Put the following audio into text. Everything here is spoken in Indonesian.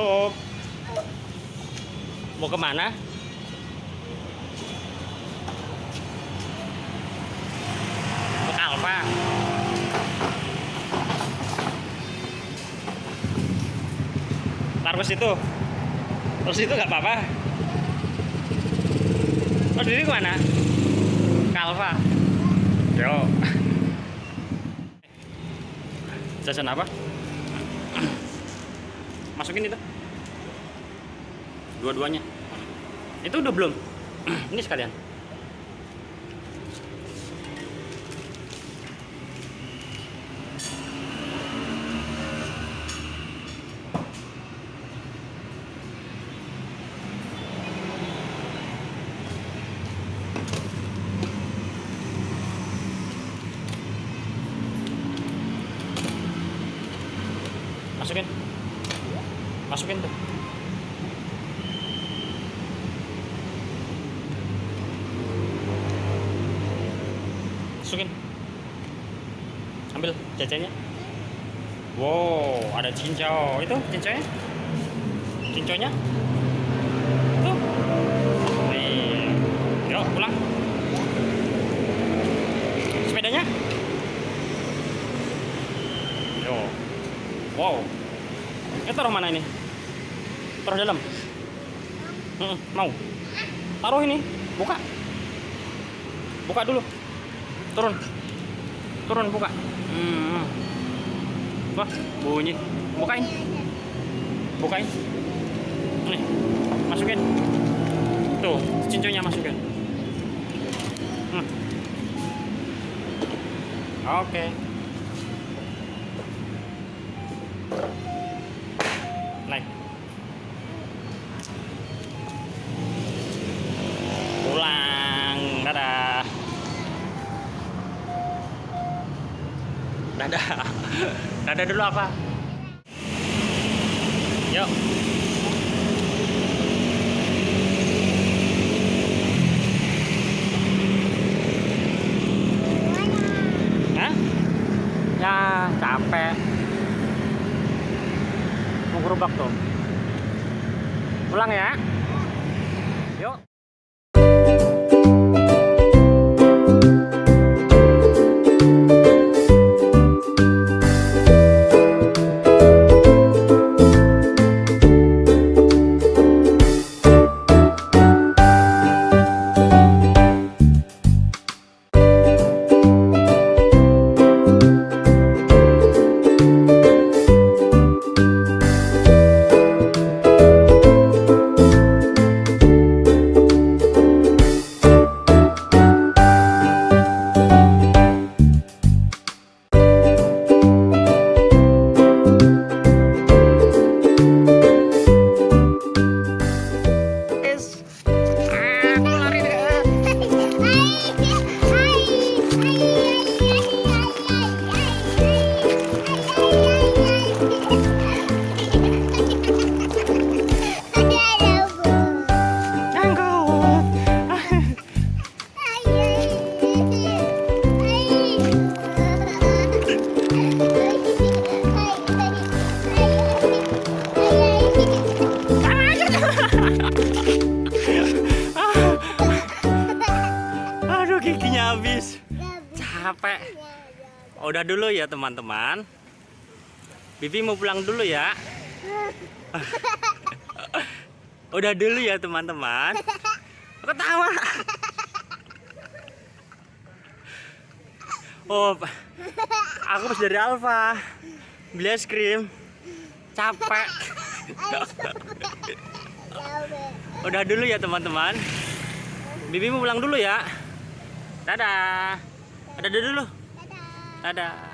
Halo. Mau kemana? Ke Alfa. Taruh situ. Terus itu nggak apa-apa. Oh, diri kemana? Ke Alfa. Yo. Jajan apa? Masukin itu. Dua-duanya. Itu udah belum? Ini sekalian. Masukin. Masukin tuh. Masukin. Ambil jajannya. Wow, ada cincau. Itu cincaunya. Cincaunya. Tuh. Nih. Yuk, pulang. Sepedanya. Yuk. Wow. Ini taruh mana ini? Taruh dalam. Mau? Taruh ini. Buka. Buka dulu. Turun. Turun, buka. Wah, bunyi. Bukain. Bukain. Nih, masukin. Tuh, cincunya masukin. Oke. Naik. Pulang. Dadah. Dadah. Dadah dulu apa? Yuk. Hah? Ya, capek. Mau gerobak tuh. Pulang ya. Yuk. Aduh, giginya habis. Capek. Udah dulu ya teman-teman. Bibi mau pulang dulu ya. Udah dulu ya teman-teman. Ketawa. Oh, aku habis dari Alfa beli es krim. Capek. Udah dulu ya teman-teman. Bibi mau pulang dulu ya. Dadah. Dadah dulu. Dadah.